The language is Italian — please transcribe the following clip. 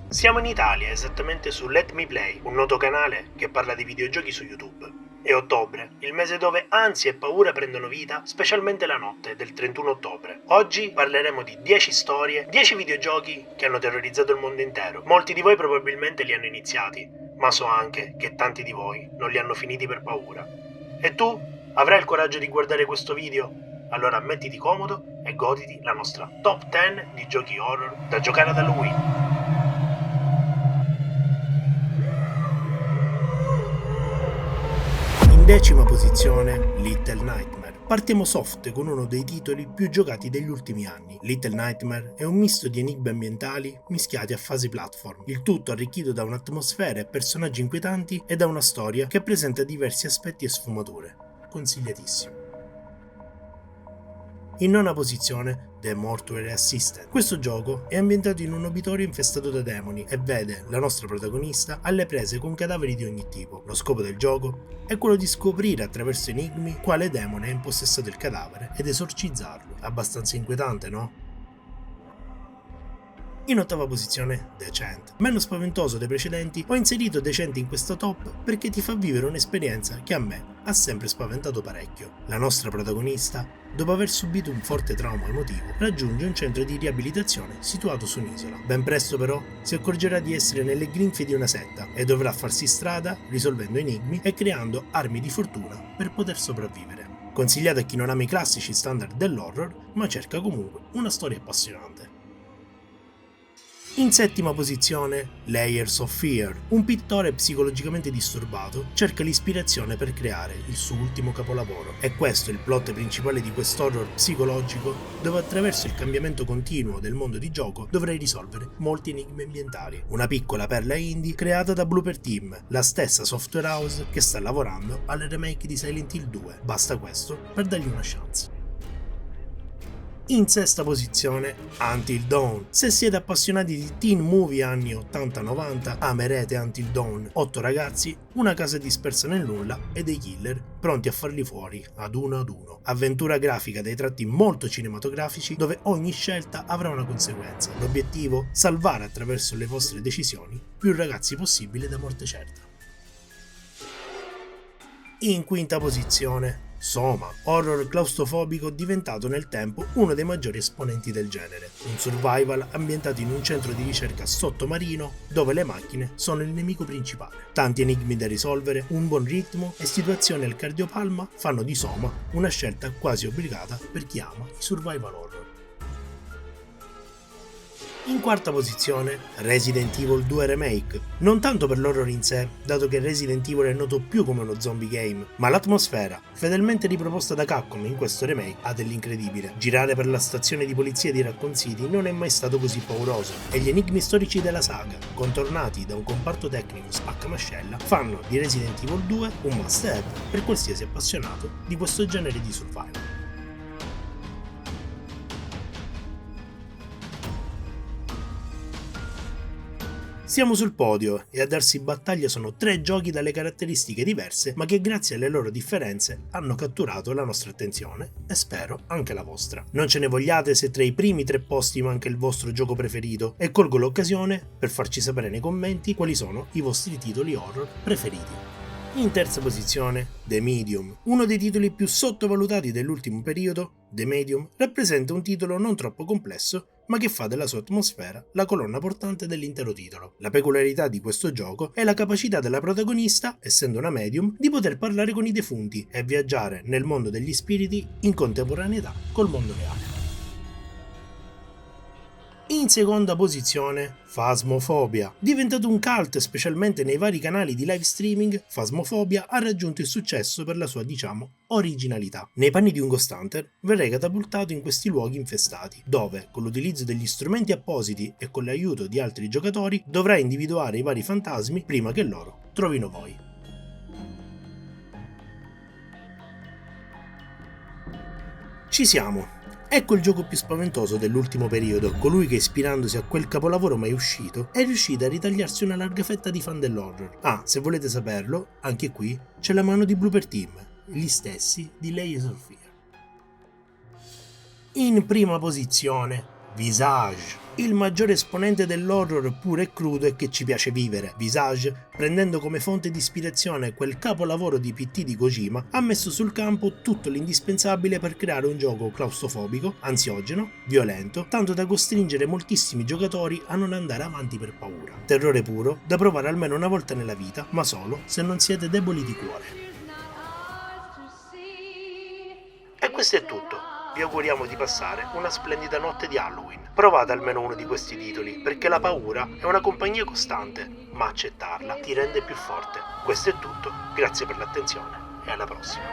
Siamo in Italia, esattamente su Let Me Play, un noto canale che parla di videogiochi su YouTube. È ottobre, il mese dove ansia e paura prendono vita, specialmente la notte del 31 ottobre. Oggi parleremo di 10 storie, 10 videogiochi che hanno terrorizzato il mondo intero. Molti di voi probabilmente li hanno iniziati, ma so anche che tanti di voi non li hanno finiti per paura. E tu? Avrai il coraggio di guardare questo video? Allora mettiti comodo e goditi la nostra top 10 di giochi horror da giocare ad Halloween. In decima posizione, Little Nightmare. Partiamo soft con uno dei titoli più giocati degli ultimi anni. Little Nightmare è un misto di enigmi ambientali mischiati a fasi platform, il tutto arricchito da un'atmosfera e personaggi inquietanti e da una storia che presenta diversi aspetti e sfumature. Consigliatissimo. In nona posizione, The Mortuary Assistant. Questo gioco è ambientato in un obitorio infestato da demoni e vede la nostra protagonista alle prese con cadaveri di ogni tipo. Lo scopo del gioco è quello di scoprire attraverso enigmi quale demone ha impossessato il cadavere ed esorcizzarlo. Abbastanza inquietante, no? In ottava posizione, Decent. Meno spaventoso dei precedenti, ho inserito Decent in questa top perché ti fa vivere un'esperienza che a me ha sempre spaventato parecchio. La nostra protagonista, dopo aver subito un forte trauma emotivo, raggiunge un centro di riabilitazione situato su un'isola. Ben presto però si accorgerà di essere nelle grinfie di una setta e dovrà farsi strada risolvendo enigmi e creando armi di fortuna per poter sopravvivere. Consigliato a chi non ama i classici standard dell'horror, ma cerca comunque una storia appassionante. In settima posizione, Layers of Fear. Un pittore psicologicamente disturbato cerca l'ispirazione per creare il suo ultimo capolavoro. E questo è il plot principale di quest'horror psicologico, dove attraverso il cambiamento continuo del mondo di gioco dovrai risolvere molti enigmi ambientali. Una piccola perla indie creata da Blooper Team, la stessa software house che sta lavorando al remake di Silent Hill 2. Basta questo per dargli una chance. In sesta posizione, Until Dawn. Se siete appassionati di teen movie anni 80-90, amerete Until Dawn. 8 ragazzi, una casa dispersa nel nulla e dei killer pronti a farli fuori ad uno. Avventura grafica dai tratti molto cinematografici dove ogni scelta avrà una conseguenza. L'obiettivo? Salvare attraverso le vostre decisioni più ragazzi possibile da morte certa. In quinta posizione, Soma, horror claustrofobico diventato nel tempo uno dei maggiori esponenti del genere. Un survival ambientato in un centro di ricerca sottomarino dove le macchine sono il nemico principale. Tanti enigmi da risolvere, un buon ritmo e situazioni al cardiopalma fanno di Soma una scelta quasi obbligata per chi ama i survival horror. In quarta posizione, Resident Evil 2 Remake. Non tanto per l'horror in sé, dato che Resident Evil è noto più come uno zombie game, ma l'atmosfera, fedelmente riproposta da Capcom in questo remake, ha dell'incredibile. Girare per la stazione di polizia di Raccoon City non è mai stato così pauroso, e gli enigmi storici della saga, contornati da un comparto tecnico spaccamascella, fanno di Resident Evil 2 un must-have per qualsiasi appassionato di questo genere di survival. Siamo sul podio e a darsi battaglia sono 3 giochi dalle caratteristiche diverse ma che grazie alle loro differenze hanno catturato la nostra attenzione e spero anche la vostra. Non ce ne vogliate se tra i primi 3 posti manca il vostro gioco preferito e colgo l'occasione per farci sapere nei commenti quali sono i vostri titoli horror preferiti. In terza posizione, The Medium. Uno dei titoli più sottovalutati dell'ultimo periodo, The Medium rappresenta un titolo non troppo complesso ma che fa della sua atmosfera la colonna portante dell'intero titolo. La peculiarità di questo gioco è la capacità della protagonista, essendo una medium, di poter parlare con i defunti e viaggiare nel mondo degli spiriti in contemporaneità col mondo reale. In seconda posizione, Phasmophobia. Diventato un cult specialmente nei vari canali di live streaming, Phasmophobia ha raggiunto il successo per la sua, originalità. Nei panni di un Ghost Hunter verrai catapultato in questi luoghi infestati, dove, con l'utilizzo degli strumenti appositi e con l'aiuto di altri giocatori, dovrai individuare i vari fantasmi prima che loro trovino voi. Ci siamo! Ecco il gioco più spaventoso dell'ultimo periodo, colui che ispirandosi a quel capolavoro mai uscito è riuscito a ritagliarsi una larga fetta di fan dell'horror. Ah, se volete saperlo, anche qui c'è la mano di Blooper Team, gli stessi di Layers of Fear. In prima posizione, Visage, il maggiore esponente dell'horror puro e crudo e che ci piace vivere. Visage, prendendo come fonte di ispirazione quel capolavoro di PT di Kojima, ha messo sul campo tutto l'indispensabile per creare un gioco claustrofobico, ansiogeno, violento, tanto da costringere moltissimi giocatori a non andare avanti per paura. Terrore puro, da provare almeno una volta nella vita, ma solo se non siete deboli di cuore. E questo è tutto. Vi auguriamo di passare una splendida notte di Halloween. Provate almeno uno di questi titoli, perché la paura è una compagnia costante, ma accettarla ti rende più forte. Questo è tutto, grazie per l'attenzione e alla prossima.